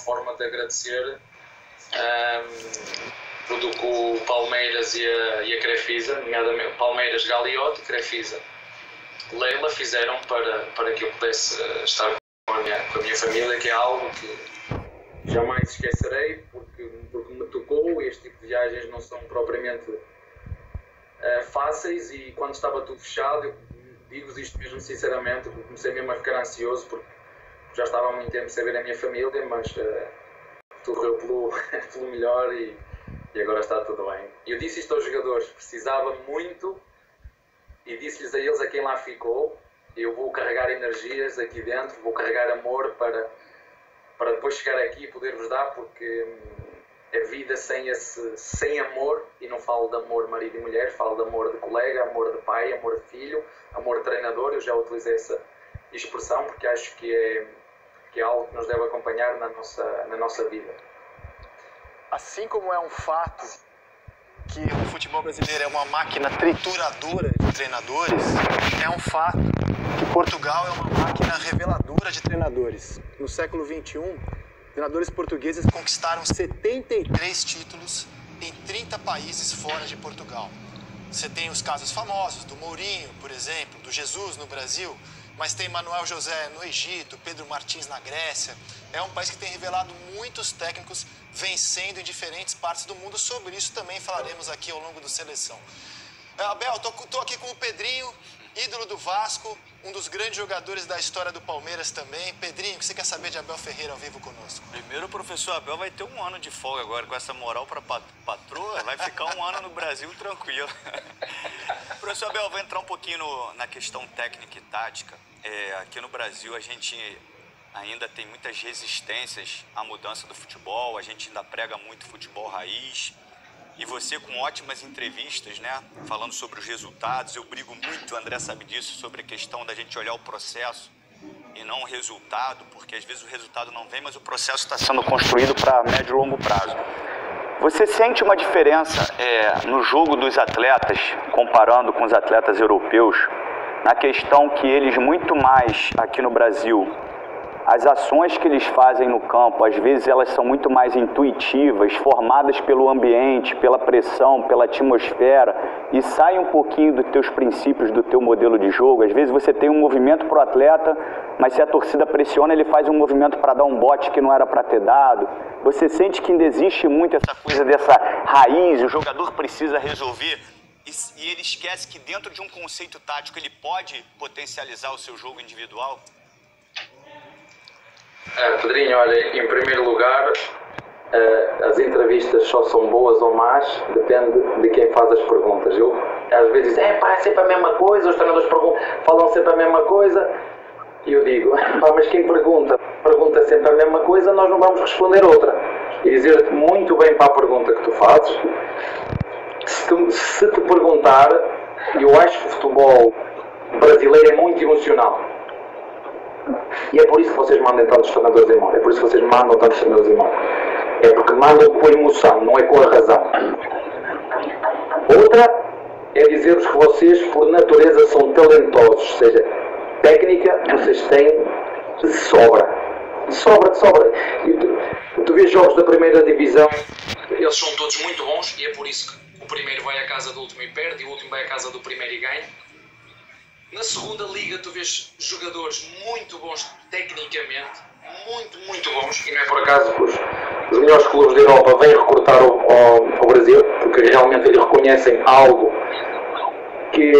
forma de agradecer tudo o que o Palmeiras e a Crefisa, nomeadamente Palmeiras, Gagliotti e Crefisa, Leila, fizeram para que eu pudesse estar com a minha família, que é algo que jamais esquecerei, porque me tocou. Este tipo de viagens não são propriamente fáceis, e quando estava tudo fechado, eu digo-vos isto mesmo sinceramente, eu comecei mesmo a ficar ansioso, porque já estava há muito tempo sem ver a minha família, mas tudo correu pelo melhor e agora está tudo bem. Eu disse isto aos jogadores, precisava muito, e disse-lhes a eles, a quem lá ficou, eu vou carregar energias aqui dentro, vou carregar amor para depois chegar aqui e poder-vos dar, porque a vida sem amor, e não falo de amor marido e mulher, falo de amor de colega, amor de pai, amor de filho, amor de treinador. Eu já utilizei essa expressão porque acho que é algo que nos deve acompanhar na nossa vida. Assim como é um fato que o futebol brasileiro é uma máquina trituradora de treinadores, é um fato que Portugal é uma máquina reveladora de treinadores. No século XXI, treinadores portugueses conquistaram 73 títulos em 30 países fora de Portugal. Você tem os casos famosos do Mourinho, por exemplo, do Jesus no Brasil, mas tem Manuel José no Egito, Pedro Martins na Grécia. É um país que tem revelado muitos técnicos vencendo em diferentes partes do mundo. Sobre isso também falaremos aqui ao longo do Seleção. Abel, tô aqui com o Pedrinho, ídolo do Vasco, um dos grandes jogadores da história do Palmeiras também. Pedrinho, o que você quer saber de Abel Ferreira ao vivo conosco? Primeiro, o professor Abel vai ter um ano de folga agora, com essa moral para patroa, vai ficar um ano no Brasil tranquilo. Professor Abel, vou entrar um pouquinho na questão técnica e tática. Aqui no Brasil a gente ainda tem muitas resistências à mudança do futebol, a gente ainda prega muito futebol raiz. E você com ótimas entrevistas, né, falando sobre os resultados. Eu brigo muito, o André sabe disso, sobre a questão da gente olhar o processo e não o resultado, porque às vezes o resultado não vem, mas o processo está sendo construído para médio e longo prazo. Você sente uma diferença no jogo dos atletas, comparando com os atletas europeus, na questão que eles muito mais aqui no Brasil, as ações que eles fazem no campo, às vezes elas são muito mais intuitivas, formadas pelo ambiente, pela pressão, pela atmosfera, e saem um pouquinho dos teus princípios, do teu modelo de jogo. Às vezes você tem um movimento para o atleta, mas se a torcida pressiona, ele faz um movimento para dar um bote que não era para ter dado. Você sente que ainda existe muito essa coisa dessa raiz, o jogador precisa resolver, e ele esquece que dentro de um conceito tático ele pode potencializar o seu jogo individual? Pedrinho, olha, em primeiro lugar, as entrevistas só são boas ou más, depende de quem faz as perguntas. Eu às vezes digo, é sempre a mesma coisa, os treinadores falam sempre a mesma coisa, e eu digo, mas quem pergunta sempre a mesma coisa, nós não vamos responder outra. E dizer-te muito bem para a pergunta que tu fazes, se te perguntar, eu acho que o futebol brasileiro é muito emocional. E é por isso que vocês mandam tantos treinadores embora. É por isso que vocês mandam tantos treinadores embora. É porque mandam com a emoção, não é com a razão. Outra é dizer-vos que vocês, por natureza, são talentosos. Ou seja, técnica vocês têm de sobra. De sobra. E tu vês jogos da primeira divisão, eles são todos muito bons, e é por isso que o primeiro vai à casa do último e perde, e o último vai à casa do primeiro e ganha. Na segunda liga tu vês jogadores muito bons tecnicamente, muito bons, e não é por acaso que os melhores clubes da Europa vêm recrutar ao Brasil, porque realmente eles reconhecem algo que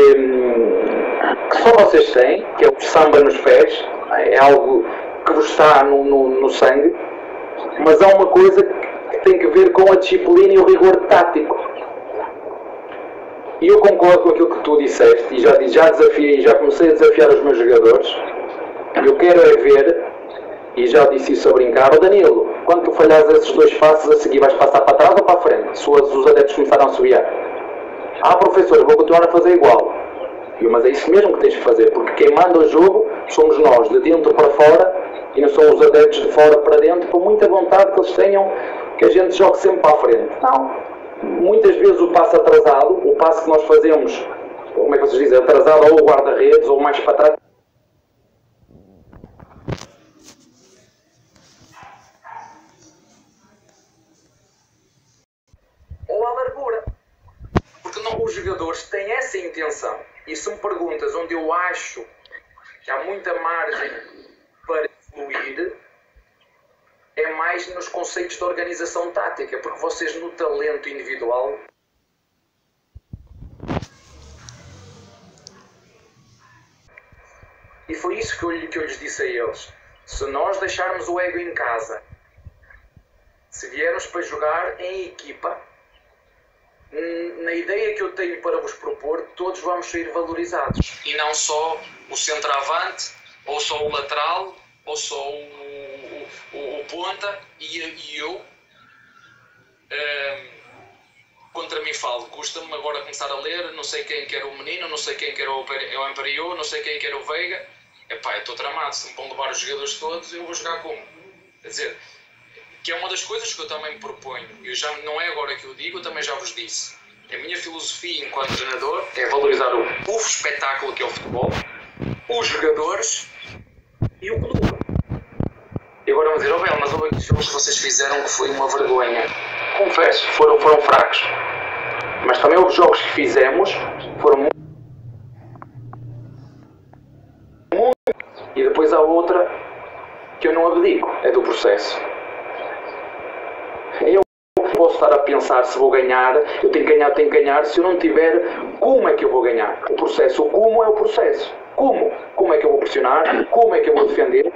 só vocês têm, que é o samba nos pés, é algo que vos está no sangue, mas há uma coisa que tem que ver com a disciplina e o rigor tático. E eu concordo com aquilo que tu disseste, e já desafiei, já comecei a desafiar os meus jogadores. Eu quero é ver, e já disse isso a brincar, Danilo, quando tu falhares esses dois passos, a seguir vais passar para trás ou para a frente, se os adeptos começaram a subir. Professor, eu vou continuar a fazer igual. Mas é isso mesmo que tens de fazer, porque quem manda o jogo somos nós, de dentro para fora, e não são os adeptos de fora para dentro, por muita vontade que eles tenham, que a gente jogue sempre para a frente. Não. Muitas vezes o passo atrasado, o passo que nós fazemos, como é que vocês dizem, atrasado ou o guarda-redes ou mais para trás, jogadores têm essa intenção. E se me perguntas onde eu acho que há muita margem para evoluir, é mais nos conceitos de organização tática, porque vocês no talento individual e foi isso que eu lhes disse a eles. Se nós deixarmos o ego em casa, se viermos para jogar em equipa, na ideia que eu tenho para vos propor, todos vamos sair valorizados. E não só o centroavante, ou só o lateral, ou só o ponta, e eu contra mim falo. Custa-me agora começar a ler, não sei quem quer o Menino, não sei quem quer o Ampariou, não sei quem quer o Veiga. Epá, eu estou tramado, se me vão levar os jogadores todos, eu vou jogar como? Quer dizer, que é uma das coisas que eu também me proponho. Eu já, não é agora que eu digo, eu também já vos disse. A minha filosofia enquanto treinador é valorizar o espetáculo que é o futebol, os jogadores e o clube. E agora vão dizer, Bel, mas houve aqueles jogos que vocês fizeram que foi uma vergonha. Confesso, foram fracos. Mas também houve jogos que fizemos, foram muito. E depois há outra que eu não abdico, é do processo. Eu posso estar a pensar se vou ganhar, eu tenho que ganhar, se eu não tiver, como é que eu vou ganhar? O processo, o como é o processo. Como? Como é que eu vou pressionar? Como é que eu vou defender?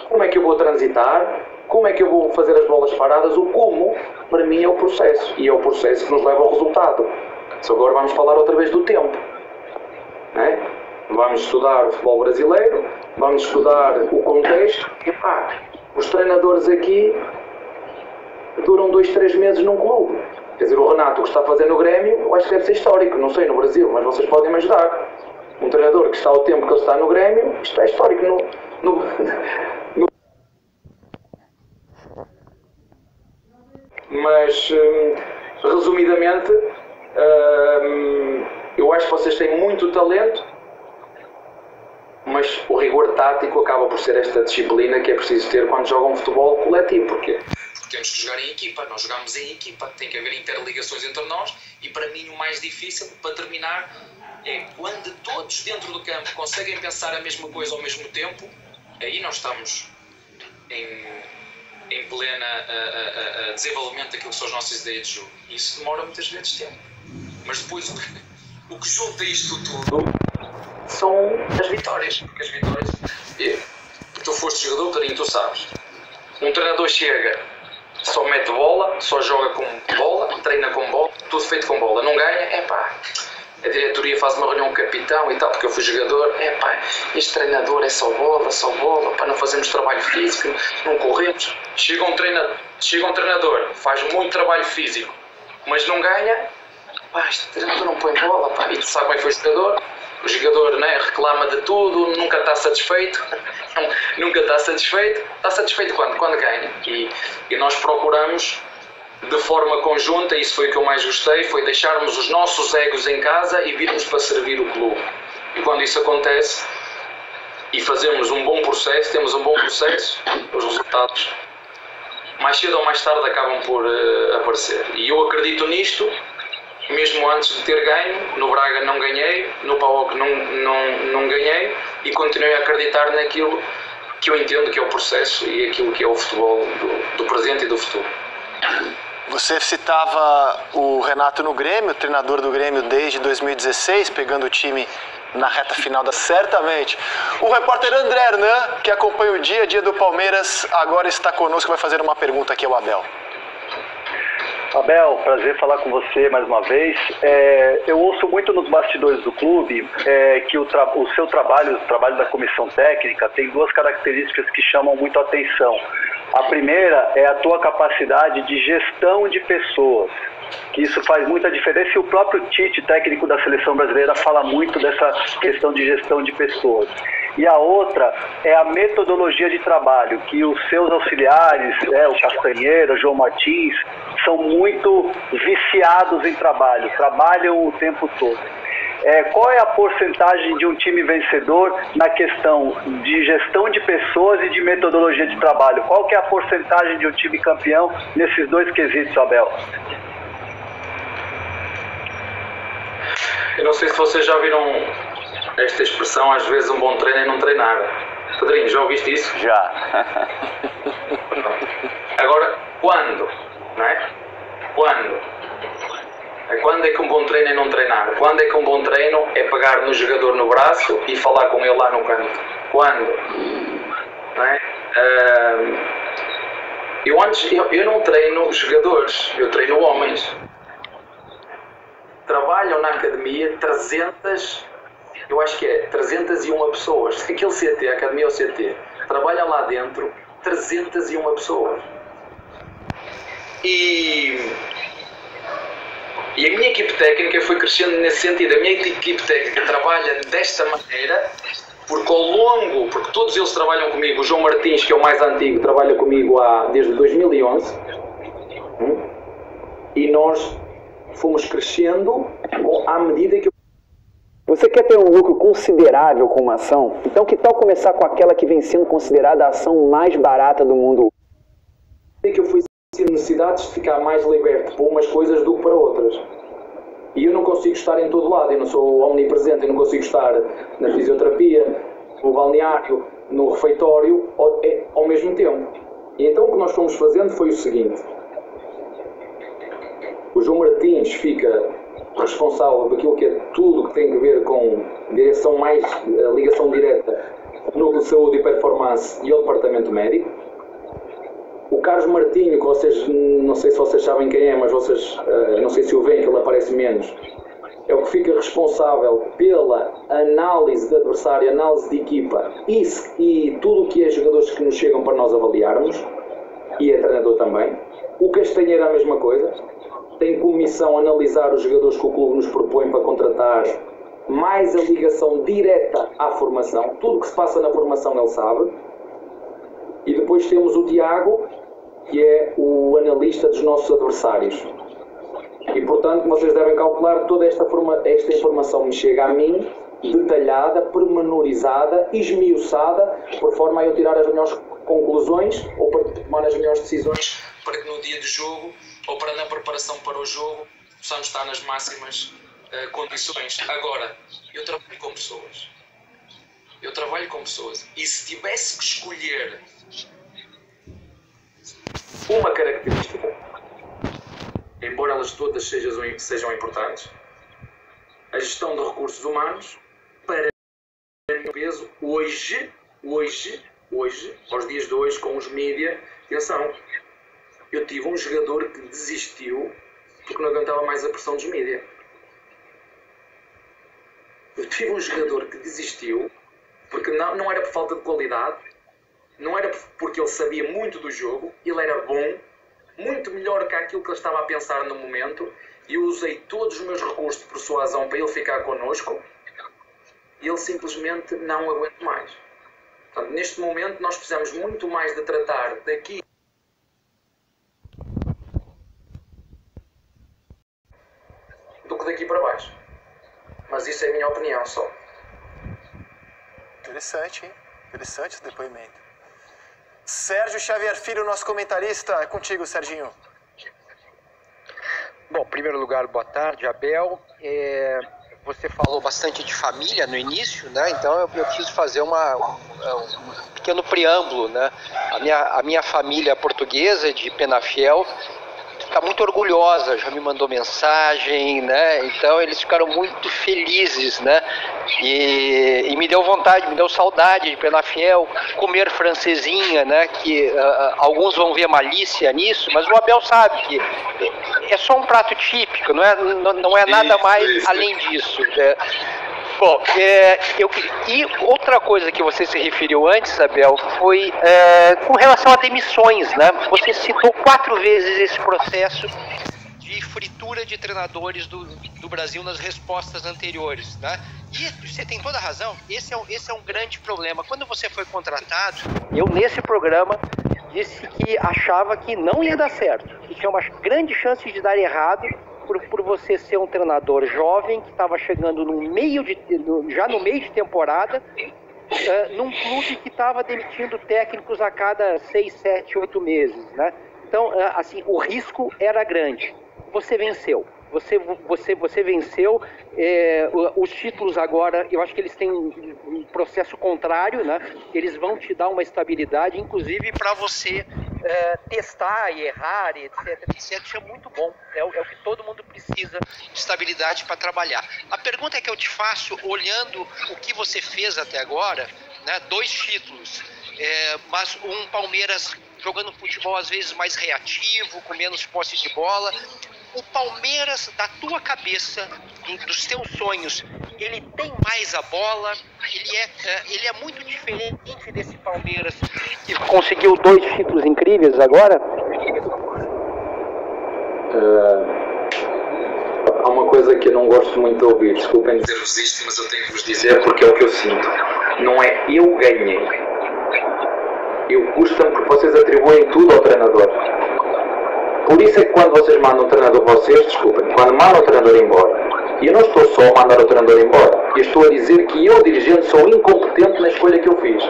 Como é que eu vou transitar? Como é que eu vou fazer as bolas paradas? O como, para mim, é o processo. E é o processo que nos leva ao resultado. Só agora vamos falar outra vez do tempo. Não é? Vamos estudar o futebol brasileiro, vamos estudar o contexto. E pá, os treinadores aqui duram 2, 3 meses num clube. Quer dizer, o Renato, o que está a fazer no Grêmio, eu acho que deve ser histórico. Não sei no Brasil, mas vocês podem me ajudar. Um treinador que está ao tempo que ele está no Grêmio, isto é histórico. Mas, resumidamente, eu acho que vocês têm muito talento, mas o rigor tático acaba por ser esta disciplina que é preciso ter quando jogam futebol coletivo. Porquê? Porque temos que jogar em equipa, nós jogamos em equipa, tem que haver interligações entre nós e para mim o mais difícil, para terminar, é quando todos dentro do campo conseguem pensar a mesma coisa ao mesmo tempo, aí nós estamos em plena desenvolvimento daquilo que são as nossas ideias de jogo. E isso demora muitas vezes tempo. Mas depois o que junta isto tudo são as vitórias. Porque as vitórias... Tu foste jogador, Tarinho, tu sabes. Um treinador chega, só mete bola, só joga com bola, treina com bola, tudo feito com bola. Não ganha, a diretoria faz uma reunião com o capitão e tal, porque eu fui jogador, este treinador é só bola, para não fazermos trabalho físico, não corremos. Chega um treinador, faz muito trabalho físico, mas não ganha, este treinador não põe bola, e tu sabe como é que foi o jogador, né, reclama de tudo, nunca está satisfeito, está satisfeito quando ganha. E nós procuramos, de forma conjunta, isso foi o que eu mais gostei, foi deixarmos os nossos egos em casa e virmos para servir o clube. E quando isso acontece e fazemos um bom processo, temos um bom processo, os resultados mais cedo ou mais tarde acabam por aparecer. E eu acredito nisto, mesmo antes de ter ganho. No Braga não ganhei, no PAOK não ganhei, e continuei a acreditar naquilo que eu entendo que é o processo e aquilo que é o futebol do presente e do futuro. Você citava o Renato no Grêmio, treinador do Grêmio desde 2016, pegando o time na reta final certamente. O repórter André Hernan, que acompanha o dia a dia do Palmeiras, agora está conosco e vai fazer uma pergunta aqui ao Abel. Abel, prazer falar com você mais uma vez. Eu ouço muito nos bastidores do clube que o seu trabalho, o trabalho da comissão técnica, tem duas características que chamam muito a atenção. A primeira é a tua capacidade de gestão de pessoas, que isso faz muita diferença, e o próprio Tite, técnico da seleção brasileira, fala muito dessa questão de gestão de pessoas. E a outra é a metodologia de trabalho, que os seus auxiliares, o Castanheira, o João Martins, são muito viciados em trabalho, trabalham o tempo todo. Qual é a porcentagem de um time vencedor na questão de gestão de pessoas e de metodologia de trabalho? Qual que é a porcentagem de um time campeão nesses dois quesitos, Abel? Eu não sei se vocês já viram esta expressão, às vezes um bom treino é não treinar. Pedrinho, já ouviste isso? Já. Agora, quando? Não é? Quando? Quando é que um bom treino é não treinar? Quando é que um bom treino é pegar no jogador no braço e falar com ele lá no canto? Quando? Não é? Eu não treino jogadores, eu treino homens. Trabalham na academia 301 pessoas. Aquele CT, a academia é o CT. Trabalha lá dentro 301 pessoas. E a minha equipe técnica foi crescendo nesse sentido. A minha equipe técnica trabalha desta maneira porque todos eles trabalham comigo. O João Martins, que é o mais antigo, trabalha comigo desde 2011. E nós fomos crescendo à medida que... Você quer ter um lucro considerável com uma ação? Então que tal começar com aquela que vem sendo considerada a ação mais barata do mundo? Que eu fui tendo necessidades de ficar mais liberto para umas coisas do que para outras. E eu não consigo estar em todo lado, eu não sou omnipresente, eu não consigo estar na fisioterapia, no balneário, no refeitório ao mesmo tempo. E então o que nós fomos fazendo foi o seguinte: o João Martins fica responsável por aquilo que é tudo que tem a ver com ligação direta no núcleo de saúde e performance e o departamento médico. O Carlos Martinho, que vocês, não sei se vocês sabem quem é, mas vocês, não sei se o veem, que ele aparece menos, é o que fica responsável pela análise de adversário, análise de equipa e tudo o que é jogadores que nos chegam para nós avaliarmos, e é treinador também. O Castanheira é a mesma coisa, tem como missão analisar os jogadores que o clube nos propõe para contratar, mais a ligação direta à formação, tudo o que se passa na formação ele sabe. E depois temos o Tiago, que é o analista dos nossos adversários. E, portanto, como vocês devem calcular, toda esta informação me chega a mim, detalhada, pormenorizada, esmiuçada, por forma a eu tirar as melhores conclusões ou para tomar as melhores decisões para que no dia de jogo ou para na preparação para o jogo possamos estar nas máximas condições. Agora, eu trabalho com pessoas. E se tivesse que escolher uma característica, embora elas todas sejam importantes, a gestão de recursos humanos, para o peso, hoje, aos dias de hoje, com os mídia, atenção, eu tive um jogador que desistiu porque não aguentava mais a pressão dos mídia. Eu tive um jogador que desistiu porque não era por falta de qualidade, não era porque ele sabia muito do jogo, ele era bom, muito melhor que aquilo que ele estava a pensar no momento, e eu usei todos os meus recursos de persuasão para ele ficar connosco, e ele simplesmente não aguenta mais. Portanto, neste momento nós precisamos muito mais de tratar daqui do que daqui para baixo. Mas isso é a minha opinião só. Interessante, hein? Interessante esse depoimento. Sérgio Xavier Filho, nosso comentarista. É contigo, Serginho. Bom, em primeiro lugar, boa tarde, Abel. Você falou bastante de família no início, né? Então eu quis fazer um pequeno preâmbulo, né? A minha família portuguesa de Penafiel está muito orgulhosa, já me mandou mensagem, né? Então eles ficaram muito felizes, né? E me deu vontade, me deu saudade de Penafiel, comer francesinha, né? Que alguns vão ver malícia nisso, mas o Abel sabe que é só um prato típico, não é nada mais além disso, né? Bom, e outra coisa que você se referiu antes, Abel, foi com relação a demissões, né? Você citou 4 vezes esse processo de fritura de treinadores do Brasil nas respostas anteriores, né? E você tem toda a razão, esse é um grande problema. Quando você foi contratado, eu nesse programa disse que achava que não ia dar certo, que tinha uma grande chance de dar errado, por você ser um treinador jovem que estava chegando já no meio de temporada, num clube que estava demitindo técnicos a cada 6, 7, 8 meses, né? Então, assim, o risco era grande. Você venceu. Você venceu. Os títulos agora, eu acho que eles têm um processo contrário, né? Eles vão te dar uma estabilidade, inclusive para você testar e errar, etc, etc. Isso é muito bom. É o que todo mundo precisa, de estabilidade para trabalhar. A pergunta que eu te faço, olhando o que você fez até agora, né? 2 títulos, mas um Palmeiras jogando futebol às vezes mais reativo, com menos posse de bola. O Palmeiras, da tua cabeça, dos teus sonhos, ele tem mais a bola? Ele é muito diferente desse Palmeiras que conseguiu 2 títulos incríveis agora? Há uma coisa que eu não gosto muito de ouvir, desculpem dizer-vos isto, mas eu tenho que vos dizer porque é o que eu sinto. Não é eu ganhei. Custa-me porque vocês atribuem tudo ao treinador. Por isso é que quando vocês mandam o treinador, quando mandam o treinador embora, e eu não estou só a mandar o treinador embora, eu estou a dizer que eu, dirigente, sou incompetente na escolha que eu fiz.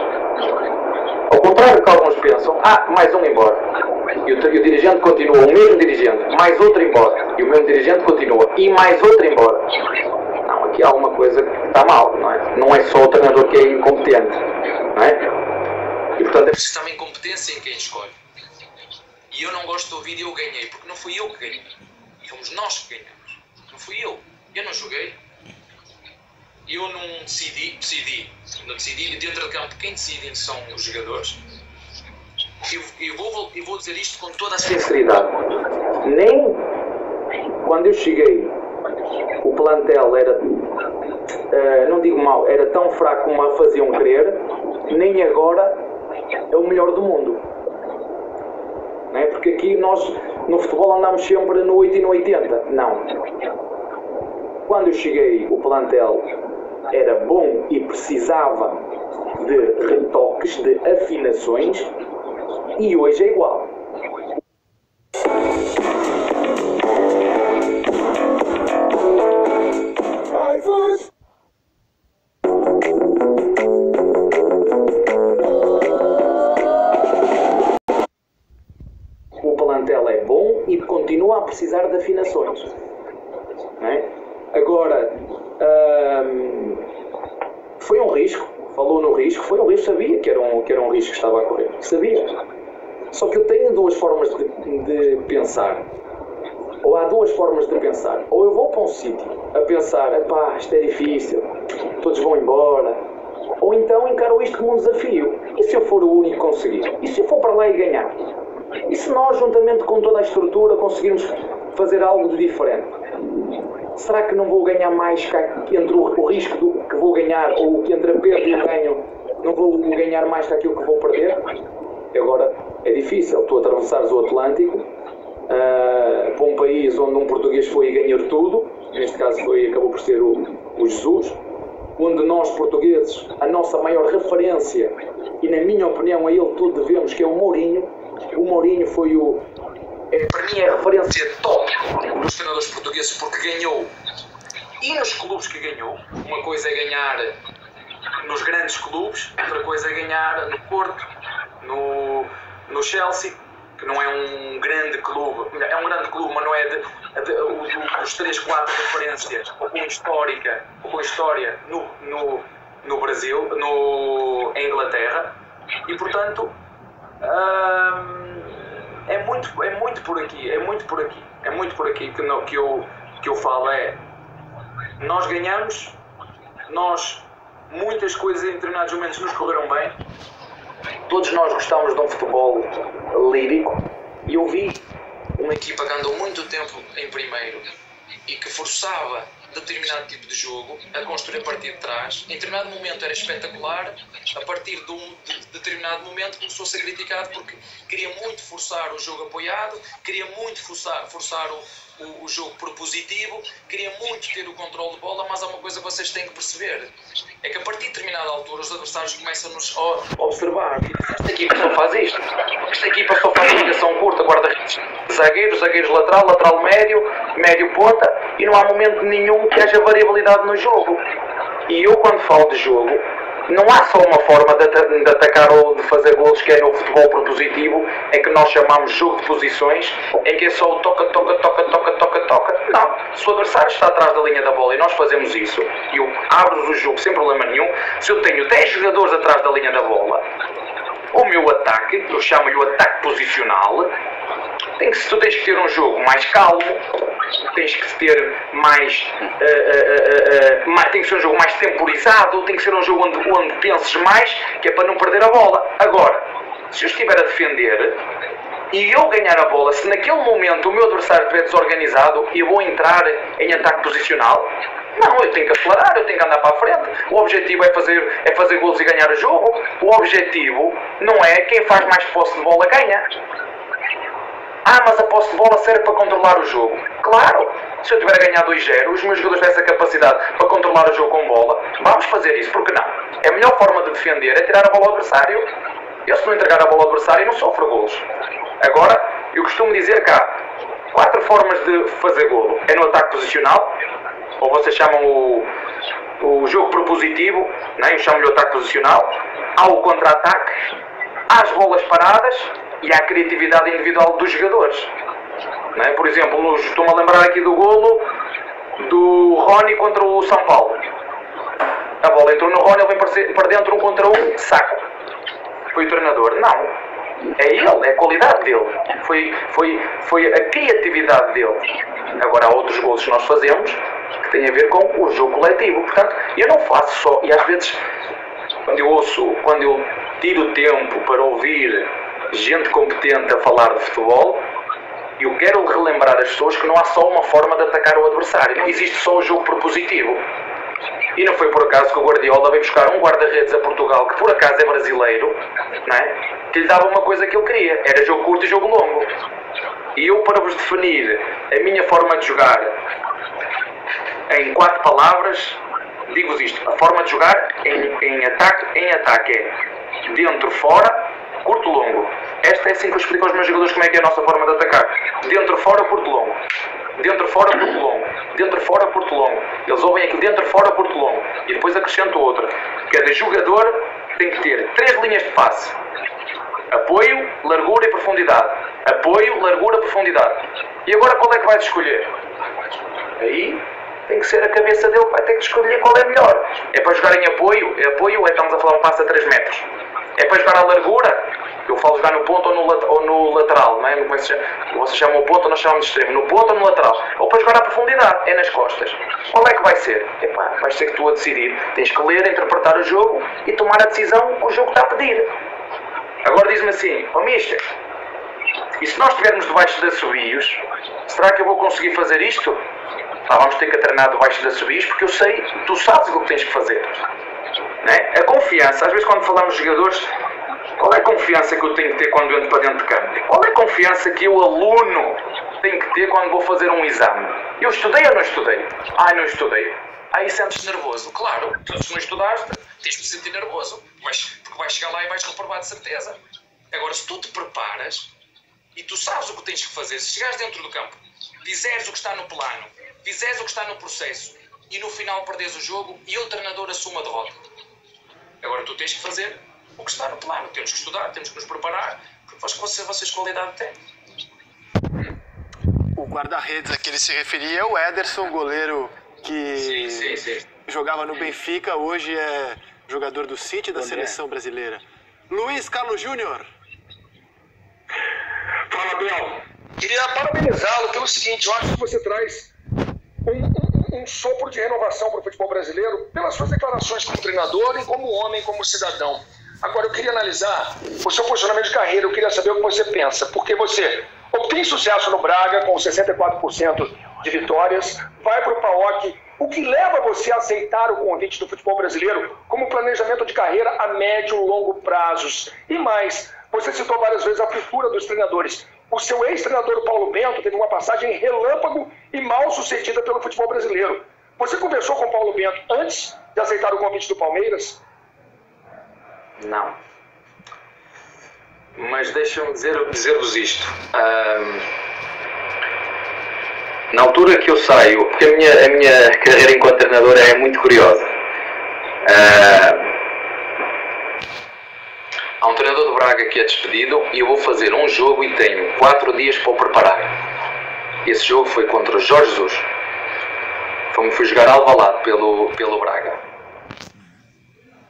Ao contrário do que alguns pensam, mais um embora. E o dirigente continua, o mesmo dirigente, mais outro embora. E o mesmo dirigente continua, e mais outro embora. Não, aqui há alguma coisa que está mal, não é? Não é só o treinador que é incompetente, não é? E portanto é preciso também competência em quem escolhe. E eu não gosto de ouvir eu ganhei, porque não fui eu que ganhei. Fomos nós que ganhamos. Não fui eu. Eu não joguei. Eu não decidi. Não decidi. Dentro de campo, quem decide são os jogadores. E vou dizer isto com toda a sinceridade. Nem quando eu cheguei, o plantel era, não digo mal, era tão fraco como a faziam crer, nem agora é o melhor do mundo. Não é? Porque aqui nós, no futebol, andamos sempre no 8 e no 80. Não. Quando eu cheguei, o plantel era bom e precisava de retoques, de afinações, e hoje é igual. O plantel é bom e continua a precisar de afinações. Não é? Agora, foi um risco, falou no risco, foi um risco, sabia que era um risco que estava a correr, sabia. Só que eu tenho 2 formas de pensar. Ou há 2 formas de pensar. Ou eu vou para um sítio a pensar, isto é difícil, todos vão embora. Ou então encaro isto como um desafio. E se eu for o único a conseguir? E se eu for para lá e ganhar? E se nós, juntamente com toda a estrutura, conseguirmos fazer algo de diferente? Será que não vou ganhar mais entre o risco que vou ganhar ou que entre a perda e o ganho, não vou ganhar mais que aquilo que vou perder? Agora, é difícil. Tu atravessares o Atlântico para um país onde um português foi ganhar tudo, neste caso acabou por ser o Jesus, onde nós portugueses, a nossa maior referência, e na minha opinião a ele tudo devemos, que é o Mourinho. O Mourinho foi para mim é a referência top dos treinadores portugueses, porque ganhou, e nos clubes que ganhou. Uma coisa é ganhar nos grandes clubes, outra coisa é ganhar no Porto, no Chelsea, que não é um grande clube, é um grande clube, mas não é os 3, 4 referências, ou com história no Brasil, em Inglaterra, e portanto é muito por aqui que eu falo. Nós ganhamos, muitas coisas em determinados momentos nos correram bem. Todos nós gostamos de um futebol lírico, e eu vi uma equipa que andou muito tempo em primeiro e que forçava determinado tipo de jogo a construir a partir de trás. Em determinado momento era espetacular, a partir de determinado momento começou a ser criticado porque queria muito forçar o jogo apoiado, queria muito forçar o jogo propositivo, queria muito ter o controle de bola, mas há uma coisa que vocês têm que perceber, é que a partir de determinada altura os adversários começam-nos a observar. Esta equipa só faz isto, esta equipa só faz ligação curta, guarda-redes, zagueiros lateral médio ponta, e não há momento nenhum que haja variabilidade no jogo. E eu, quando falo de jogo, não há só uma forma de atacar ou de fazer golos, que é no futebol propositivo, em que nós chamamos jogo de posições, em que é só o toca. Não, se o adversário está atrás da linha da bola e nós fazemos isso, e eu abro o jogo sem problema nenhum, se eu tenho 10 jogadores atrás da linha da bola, o meu ataque, eu chamo-lhe o ataque posicional, tu tens que ter um jogo mais calmo, tens que ter mais, tem que ser um jogo mais temporizado, tem que ser um jogo onde penses mais, que é para não perder a bola. Agora, se eu estiver a defender e eu ganhar a bola, se naquele momento o meu adversário estiver desorganizado, eu vou entrar em ataque posicional? Não, eu tenho que acelerar, eu tenho que andar para a frente. O objetivo é fazer golos e ganhar o jogo. O objetivo não é quem faz mais posse de bola ganha. Mas a posse de bola serve para controlar o jogo. Claro, se eu tiver a ganhar 2-0, os meus jogadores têm essa capacidade para controlar o jogo com bola, vamos fazer isso, porque não? A melhor forma de defender é tirar a bola ao adversário. Eu, se não entregar a bola ao adversário, não sofro golos. Agora, eu costumo dizer que há 4 formas de fazer golo. É no ataque posicional, ou vocês chamam o jogo propositivo, né? Eu chamo-lhe o ataque posicional. Há o contra-ataque, há as bolas paradas e há a criatividade individual dos jogadores. Né? Por exemplo, estou-me a lembrar aqui do golo do Rony contra o São Paulo. A bola entrou no Rony, ele vem para dentro 1 contra 1, saco. Foi o treinador. Não. É ele, é a qualidade dele. Foi a criatividade dele. Agora há outros golos que nós fazemos que têm a ver com o jogo coletivo. Portanto, eu não faço só. E às vezes, quando eu tiro tempo para ouvir gente competente a falar de futebol, eu quero relembrar as pessoas que não há só uma forma de atacar o adversário. Não existe só o jogo propositivo. E não foi por acaso que o Guardiola veio buscar um guarda-redes a Portugal, que por acaso é brasileiro, não é? Que lhe dava uma coisa que ele queria, era jogo curto e jogo longo. E eu, para vos definir a minha forma de jogar em 4 palavras, digo-vos isto: a forma de jogar em ataque é dentro, fora, curto, longo. Esta é assim que eu explico aos meus jogadores como é que é a nossa forma de atacar. Dentro, fora, curto, longo. Dentro, fora, curto, longo. Dentro, fora, curto, longo. Eles ouvem aqui dentro, fora, curto, longo. E depois acrescento outra. Cada jogador tem que ter 3 linhas de passe: apoio, largura e profundidade. Apoio, largura, profundidade. E agora qual é que vais escolher? Aí tem que ser a cabeça dele que vai ter que escolher qual é melhor. É para jogar em apoio? Estamos a falar um passe a 3 metros. É para jogar à largura? Eu falo jogar no ponto ou no lateral, não é? Como é que se chama? Vocês chamam o ponto ou nós chamamos de extremo. No ponto ou no lateral. Ou para jogar à profundidade, é nas costas. Qual é que vai ser? Vais ser que tu a decidir. Tens que ler, interpretar o jogo e tomar a decisão que o jogo está a pedir. Agora diz-me assim: mister, e se nós estivermos debaixo de assobios, será que eu vou conseguir fazer isto? Vamos ter que treinar debaixo de assobios, porque eu sei, tu sabes o que tens que fazer. Não é? A confiança, às vezes quando falamos de jogadores, qual é a confiança que eu tenho que ter quando entro para dentro de campo? Qual é a confiança que eu, aluno, tenho que ter quando vou fazer um exame? Eu estudei ou não estudei? Não estudei. Aí sentes-te nervoso. Claro, se não estudaste, tens de te sentir nervoso. Porque vais chegar lá e vais reprovar de certeza. Agora, se tu te preparas e tu sabes o que tens que fazer, se chegares dentro do campo, fizeres o que está no plano, fizeres o que está no processo e no final perdes o jogo e o treinador assume a derrota. Agora tu tens que fazer o que está no plano. Temos que estudar, temos que nos preparar, porque vocês qualidade têm. O guarda-redes a que ele se referia é o Ederson, goleiro que jogava no Benfica, hoje é jogador do City, da seleção brasileira. Luiz Carlos Júnior. Fala, Bel. Queria parabenizá-lo pelo seguinte: eu acho que você traz um sopro de renovação para o futebol brasileiro pelas suas declarações como treinador e como homem, como cidadão. Agora, eu queria analisar o seu posicionamento de carreira, eu queria saber o que você pensa, porque você obtém sucesso no Braga com 64% de vitórias, vai para o PAOK, o que leva você a aceitar o convite do futebol brasileiro como planejamento de carreira a médio e longo prazos. E mais, você citou várias vezes a cultura dos treinadores. O seu ex-treinador Paulo Bento teve uma passagem relâmpago e mal sucedida pelo futebol brasileiro. Você conversou com o Paulo Bento antes de aceitar o convite do Palmeiras? Não. Mas deixa-me dizer-vos isto. Na altura que eu saio, porque a minha carreira enquanto treinador é muito curiosa. há um treinador do Braga que é despedido e eu vou fazer um jogo e tenho 4 dias para o preparar. Esse jogo foi contra o Jorge Jesus. Fui jogar Alvalade pelo Braga.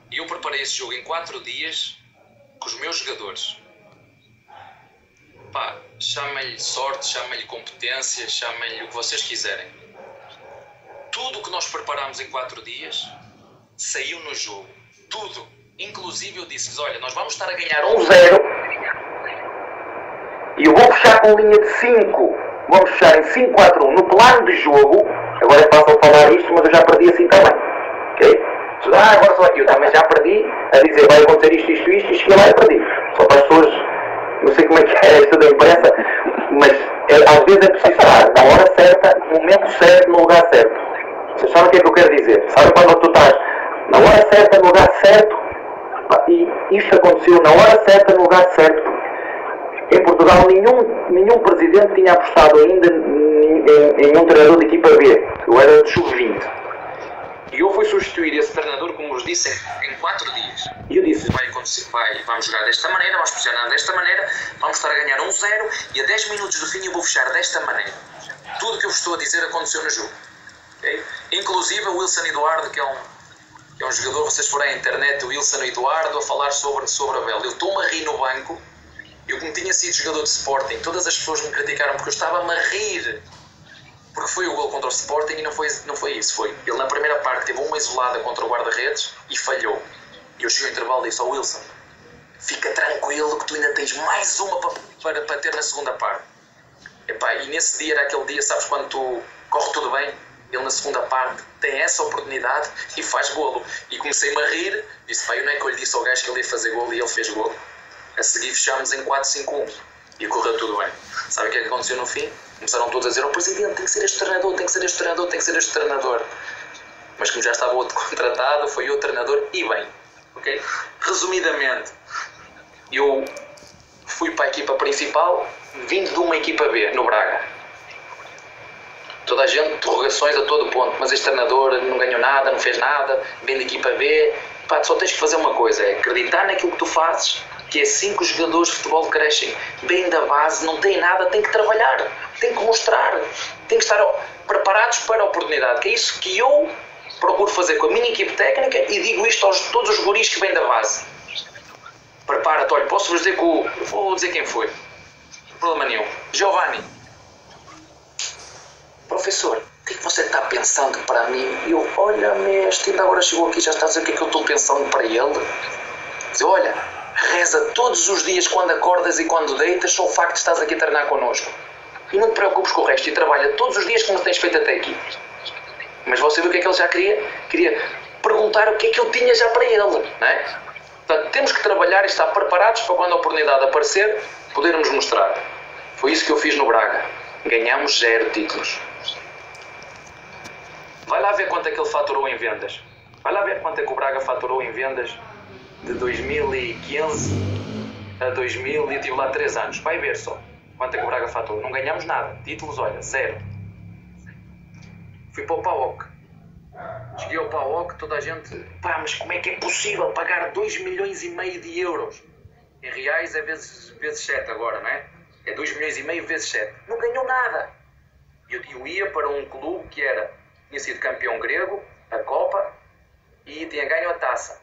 E eu preparei esse jogo em 4 dias com os meus jogadores. Pá, chamem-lhe sorte, chamem-lhe competência, chamem-lhe o que vocês quiserem. Tudo o que nós preparámos em 4 dias saiu no jogo. Tudo. Inclusive eu disse-lhes, olha, nós vamos estar a ganhar 1-0 e eu vou fechar com linha de 5. Vamos fechar em 5-4-1 no plano de jogo. Agora é fácil falar isto, mas eu já perdi assim também. Ok? Agora só aqui, eu também já perdi a dizer vai acontecer isto, e cheguei lá e perdi. Só para as pessoas, não sei como é que é esta da imprensa, mas às vezes é preciso estar na hora certa, no momento certo, no lugar certo. Vocês sabem o que é que eu quero dizer? Sabem quando tu estás na hora certa, no lugar certo? E isto aconteceu na hora certa, no lugar certo. Em Portugal nenhum presidente tinha apostado ainda em um treinador de equipa B. Eu era de sub-20. E eu fui substituir esse treinador, como vos disse, em 4 dias. E eu disse, vamos jogar desta maneira, vamos pressionar desta maneira, vamos estar a ganhar 1-0 e a 10 minutos do fim eu vou fechar desta maneira. Tudo o que eu vos estou a dizer aconteceu no jogo. Okay? Inclusive o Wilson Eduardo, que é um jogador, vocês forem à internet, o Wilson Eduardo a falar sobre a Bel. Eu estou-me a rir no banco. Eu, como tinha sido jogador de Sporting, todas as pessoas me criticaram porque eu estava-me a rir. Porque foi o gol contra o Sporting e não foi isso. Ele na primeira parte teve uma isolada contra o guarda-redes e falhou. E eu cheguei ao intervalo e disse ao Wilson, fica tranquilo que tu ainda tens mais uma para ter na segunda parte. Epá, e nesse dia, era aquele dia, sabes, quando tu corre tudo bem, ele na segunda parte tem essa oportunidade e faz golo. E comecei-me a rir, disse, pá, eu não é que eu lhe disse ao gajo que ele ia fazer golo e ele fez golo. A seguir fechámos em 4-5-1 e correu tudo bem. Sabe o que é que aconteceu no fim? Começaram todos a dizer, presidente, tem que ser este treinador, tem que ser este treinador, tem que ser este treinador. Mas como já estava outro contratado, foi outro treinador e bem. Okay? Resumidamente, eu fui para a equipa principal, vindo de uma equipa B, no Braga. Toda a gente, interrogações a todo ponto, mas este treinador não ganhou nada, não fez nada, vem da equipa B. Pá, só tens que fazer uma coisa, é acreditar naquilo que tu fazes, que é assim que os jogadores de futebol crescem. Bem da base, não tem nada, tem que trabalhar, tem que mostrar, tem que estar preparados para a oportunidade, que é isso que eu procuro fazer com a minha equipe técnica e digo isto a todos os guris que vêm da base. Prepara-te, olha, posso-vos dizer que vou dizer quem foi, não problema nenhum, Giovanni. Professor, o que é que você está pensando para mim? Eu, olha, mestre, ainda agora chegou aqui, já está a dizer o que é que eu estou pensando para ele. Diz, olha, reza todos os dias quando acordas e quando deitas, só o facto de estás aqui a treinar connosco. E não te preocupes com o resto e trabalha todos os dias como tens feito até aqui. Mas você viu o que é que ele já queria? Queria perguntar o que é que eu tinha já para ele, não é? Portanto, temos que trabalhar e estar preparados para quando a oportunidade aparecer, podermos mostrar. Foi isso que eu fiz no Braga. Ganhamos 0 títulos. Vai lá ver quanto é que ele faturou em vendas. Vai lá ver quanto é que o Braga faturou em vendas de 2015 a 2000 e eu tive lá 3 anos. Vai ver só quanto é que o Braga faturou. Não ganhamos nada. Títulos, olha, 0. Fui para o PAOK. Cheguei ao PAOK, toda a gente... Pá, mas como é que é possível pagar 2,5 milhões de euros? Em reais é vezes 7 agora, não é? É 2,5 milhões vezes 7. Não ganhou nada. Eu ia para um clube que tinha sido campeão grego, a Copa, e tinha ganho a taça,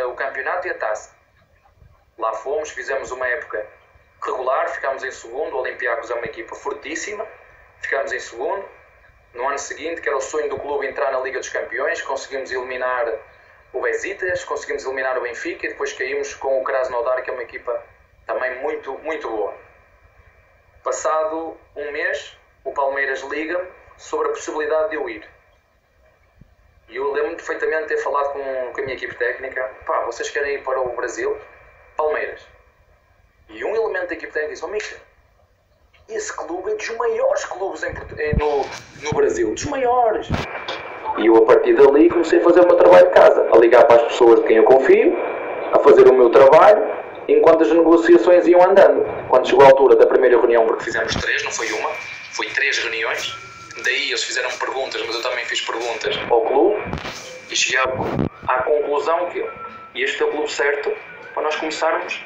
o campeonato e a taça. Lá fomos, fizemos uma época regular, ficámos em segundo, o Olympiacos é uma equipa fortíssima, ficámos em segundo. No ano seguinte, que era o sonho do clube entrar na Liga dos Campeões, conseguimos eliminar o Besiktas, conseguimos eliminar o Benfica e depois caímos com o Krasnodar, que é uma equipa também muito, muito boa. Passado um mês, o Palmeiras liga-me sobre a possibilidade de eu ir. E eu lembro-me perfeitamente de ter falado com a minha equipe técnica, pá, vocês querem ir para o Brasil? Palmeiras. E um elemento da equipe técnica disse, Mister, esse clube é dos maiores clubes no Brasil, dos maiores. E eu a partir dali comecei a fazer o meu trabalho de casa, a ligar para as pessoas de quem eu confio, a fazer o meu trabalho, enquanto as negociações iam andando. Quando chegou a altura da primeira reunião, porque fizemos 3, não foi uma, foi 3 reuniões, daí eles fizeram perguntas, mas eu também fiz perguntas ao clube, e cheguei à conclusão que este é o clube certo para nós começarmos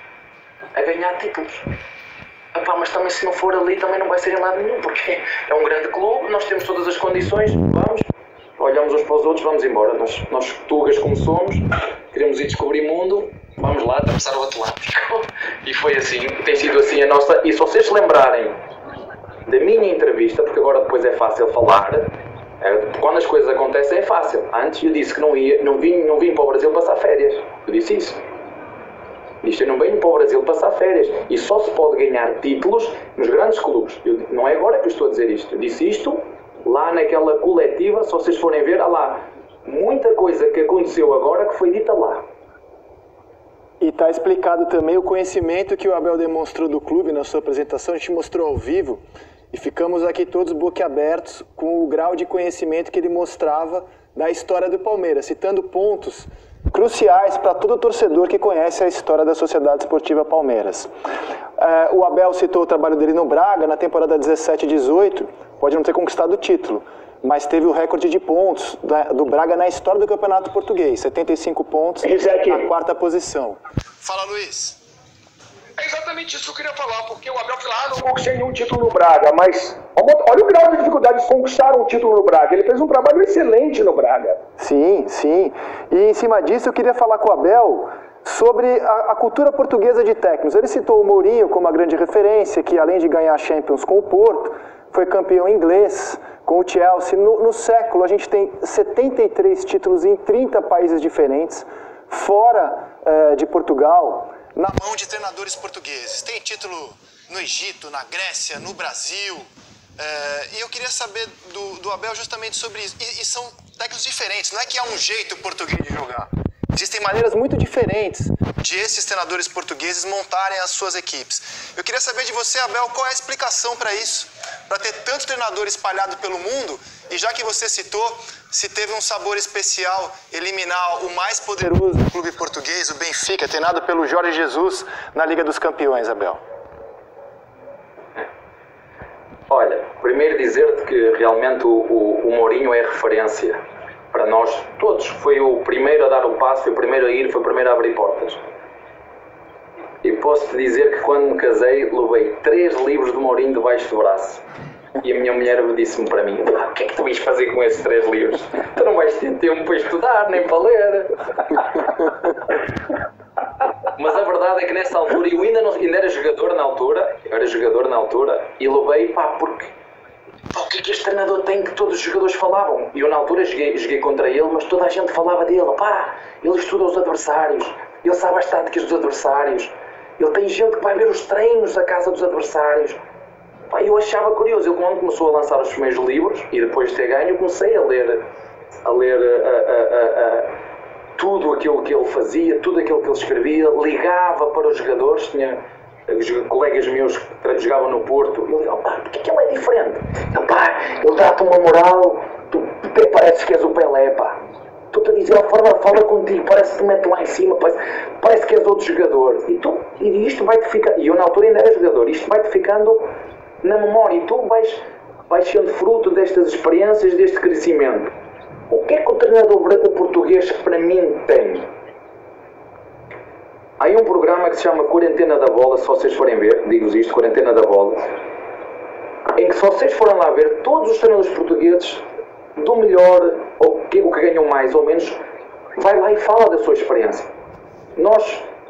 a ganhar títulos. Epá, mas também se não for ali também não vai ser em lado nenhum, porque é um grande clube, nós temos todas as condições, vamos, olhamos uns para os outros, vamos embora. Nós tugas como somos, queremos ir descobrir mundo, vamos lá atravessar o Atlântico. E foi assim, tem sido assim a nossa... E se vocês se lembrarem da minha entrevista, porque agora depois é fácil falar, quando as coisas acontecem é fácil. Antes eu disse que não vim para o Brasil passar férias, eu disse isso. Eu não venho para o Brasil passar férias e só se pode ganhar títulos nos grandes clubes. Não é agora que eu estou a dizer isto. Eu disse isto lá naquela coletiva, se vocês forem ver, há lá muita coisa que aconteceu agora que foi dita lá. E está explicado também o conhecimento que o Abel demonstrou do clube na sua apresentação. A gente mostrou ao vivo e ficamos aqui todos boquiabertos com o grau de conhecimento que ele mostrava da história do Palmeiras, citando pontos cruciais para todo torcedor que conhece a história da Sociedade Esportiva Palmeiras. O Abel citou o trabalho dele no Braga na temporada 17-18, pode não ter conquistado o título, mas teve o recorde de pontos do Braga na história do Campeonato Português, 75 pontos na quarta posição. Fala, Luiz. É exatamente isso que eu queria falar, porque o Abel falou, não conquistei nenhum título no Braga, mas olha o grau de dificuldade de conquistar um título no Braga. Ele fez um trabalho excelente no Braga. Sim, sim. E em cima disso eu queria falar com o Abel sobre a cultura portuguesa de técnicos. Ele citou o Mourinho como uma grande referência, que além de ganhar a Champions com o Porto, foi campeão inglês com o Chelsea. No século a gente tem 73 títulos em 30 países diferentes, fora de Portugal. Na mão de treinadores portugueses. Tem título no Egito, na Grécia, no Brasil. E eu queria saber do Abel justamente sobre isso. E são técnicos diferentes. Não é que há um jeito português de jogar. Existem maneiras muito diferentes de esses treinadores portugueses montarem as suas equipes. Eu queria saber de você, Abel, qual é a explicação para isso? Para ter tanto treinador espalhado pelo mundo, e já que você citou, se teve um sabor especial eliminar o mais poderoso clube português, o Benfica, treinado pelo Jorge Jesus na Liga dos Campeões, Abel. Olha, primeiro dizer-te que realmente o Mourinho é referência para nós todos. Foi o primeiro a dar o passo, foi o primeiro a ir, foi o primeiro a abrir portas. E posso-te dizer que quando me casei, levei 3 livros do Mourinho debaixo do braço. E a minha mulher disse-me para mim, o que é que tu vais fazer com esses 3 livros? Tu não vais ter tempo para estudar, nem para ler. Mas a verdade é que nessa altura, eu ainda era jogador na altura, e levei, porque o que é que este treinador tem que todos os jogadores falavam? E eu na altura joguei contra ele, mas toda a gente falava dele, ele estuda os adversários, ele sabe as táticas dos adversários, ele tem gente que vai ver os treinos da casa dos adversários. Eu achava curioso, ele quando começou a lançar os primeiros livros, e depois de ter ganho, eu comecei a ler tudo aquilo que ele fazia, tudo aquilo que ele escrevia, ligava para os jogadores, tinha colegas meus que jogavam no Porto, ele ligava, porque é que ele é diferente? Ele dá-te uma moral, tu até pareces que és o Pelé, estou-te a dizer, a forma fala contigo, parece que te mete lá em cima, parece que és outro jogador, e isto vai-te ficar, e eu na altura ainda era jogador, isto vai-te ficando na memória, e tu vais sendo fruto destas experiências, deste crescimento. O que é que o treinador português para mim tem? Há um programa que se chama Quarentena da Bola, se vocês forem ver, digo-vos isto, Quarentena da Bola, em que se vocês forem lá ver, todos os treinadores portugueses, do melhor, ou o que ganham mais ou menos, vai lá e fala da sua experiência.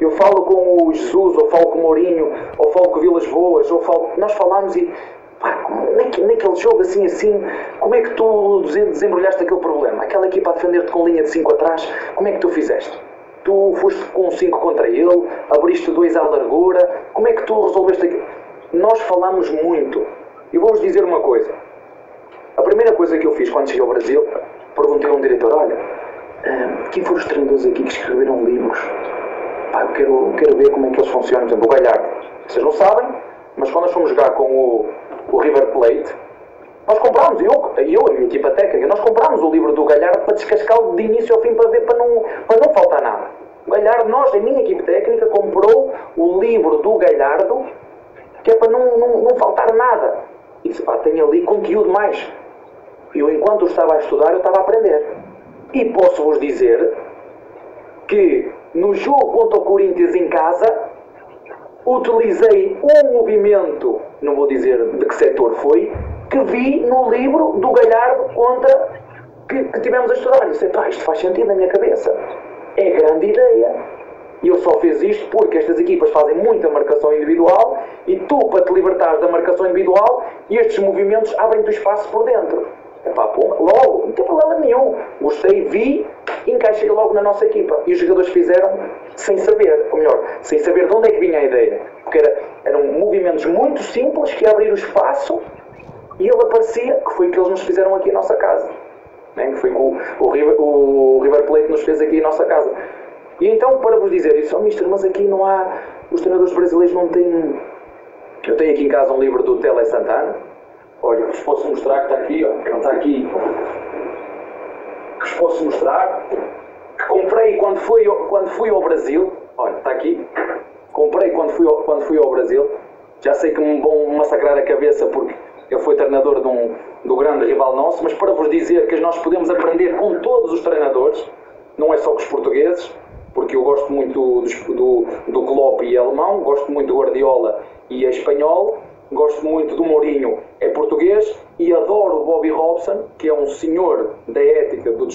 Eu falo com o Jesus, ou falo com o Mourinho, ou falo com o Vilas Boas, nós falamos e naquele jogo assim, como é que tu desembrulhaste aquele problema? Aquela equipa a defender-te com linha de 5 atrás, como é que tu fizeste? Tu foste com 5 contra ele, abriste 2 à largura, como é que tu resolveste aquilo? Nós falamos muito. E vou-vos dizer uma coisa. A primeira coisa que eu fiz quando cheguei ao Brasil, perguntei a um diretor, olha, quem foram os treinadores aqui que escreveram livros? Eu quero ver como é que eles funcionam. Por exemplo, o Galhardo. Vocês não sabem, mas quando nós fomos jogar com o River Plate, nós comprámos, eu e a minha equipa técnica, nós comprámos o livro do Galhardo para descascá-lo de início ao fim, para ver, para não faltar nada. O Galhardo, a minha equipa técnica, comprou o livro do Galhardo, que é para não faltar nada. E disse, tem ali conteúdo mais. Eu, enquanto eu estava a estudar, eu estava a aprender. E posso-vos dizer que no jogo contra o Corinthians em casa, utilizei um movimento, não vou dizer de que setor foi, que vi no livro do Galhardo que tivemos a estudar. E disse, isto faz sentido na minha cabeça. É grande ideia. E eu só fiz isto porque estas equipas fazem muita marcação individual e tu, para te libertares da marcação individual, estes movimentos abrem-te o espaço por dentro. Epá, pô, logo, não tem problema nenhum. Gostei, vi, encaixei logo na nossa equipa. E os jogadores fizeram sem saber, ou melhor, sem saber de onde é que vinha a ideia. Porque eram movimentos muito simples que abriram o espaço e ele aparecia, que foi o que eles nos fizeram aqui em nossa casa. Né? Que foi que o River Plate nos fez aqui em nossa casa. E então, para vos dizer isso, mister, mas aqui não há... Os treinadores brasileiros não têm... Eu tenho aqui em casa um livro do Tele Santana. Olha, vos posso mostrar que está aqui, ó. Não está aqui. Que vos posso mostrar. Que comprei quando fui ao Brasil. Olha, está aqui. Comprei quando fui ao Brasil. Já sei que me vão massacrar a cabeça porque ele foi treinador do grande rival nosso. Mas para vos dizer que nós podemos aprender com todos os treinadores. Não é só com os portugueses. Porque eu gosto muito do Klopp e é alemão, gosto muito do Guardiola e é espanhol, gosto muito do Mourinho, é português, e adoro o Bobby Robson, que é um senhor da ética do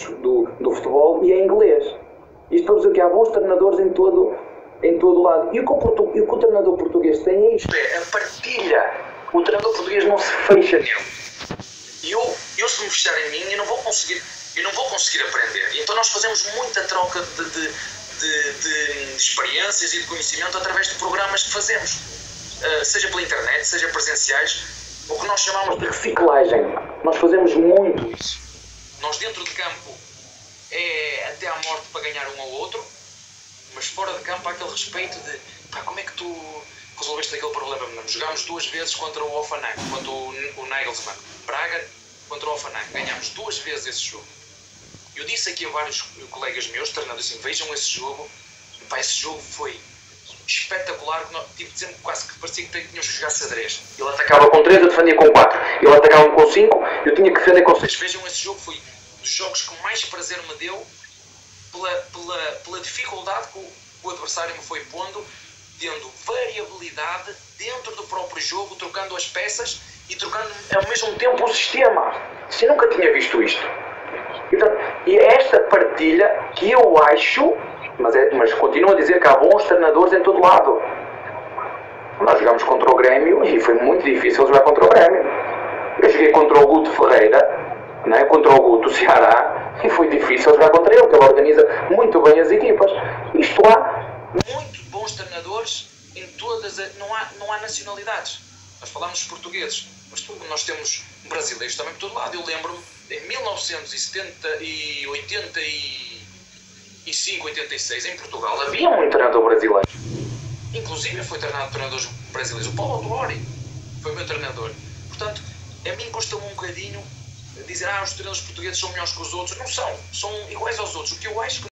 futebol, e é inglês. Isto para dizer que há bons treinadores em todo lado. E o que o treinador português tem é isto, é a partilha. O treinador português não se fecha nele. E eu se me fechar em mim, eu não vou conseguir aprender. Então nós fazemos muita troca de experiências e de conhecimento através de programas que fazemos, seja pela internet, seja presenciais, o que nós chamamos de reciclagem. Nós fazemos muito isso. Nós dentro de campo é até à morte para ganhar um ao outro, mas fora de campo há aquele respeito de como é que tu resolveste aquele problema? Jogámos 2 vezes contra o Hoffenheim, contra o Nagelsmann. Braga contra o Hoffenheim, ganhámos 2 vezes esse jogo. Eu disse aqui a vários colegas meus, treinadores, assim, vejam esse jogo. Esse jogo foi espetacular. Dizendo quase que parecia que tínhamos que jogar xadrez. Ele atacava com 3, eu defendia com 4. Ele atacava com 5, eu tinha que defender com 6. Vejam esse jogo, foi dos jogos que mais prazer me deu pela dificuldade que o adversário me foi pondo, tendo variabilidade dentro do próprio jogo, trocando as peças e trocando ao mesmo tempo o sistema. Eu nunca tinha visto isto. E é esta partilha que eu acho, mas continuo a dizer que há bons treinadores em todo lado. Nós jogámos contra o Grêmio e foi muito difícil jogar contra o Grêmio. Eu joguei contra o Guto Ferreira, né, contra o Guto Ceará, e foi difícil jogar contra ele, porque ele organiza muito bem as equipas. Isto há muito bons treinadores em todas não há nacionalidades. Nós falamos portugueses, mas nós temos brasileiros também por todo lado. Eu lembro-me, em 1985, 86, em Portugal, havia um treinador brasileiro. Inclusive foi treinado por treinadores brasileiros. O Paulo Autuori foi o meu treinador. Portanto, a mim custa-me um bocadinho dizer os treinadores portugueses são melhores que os outros. Não são iguais aos outros. O que eu acho que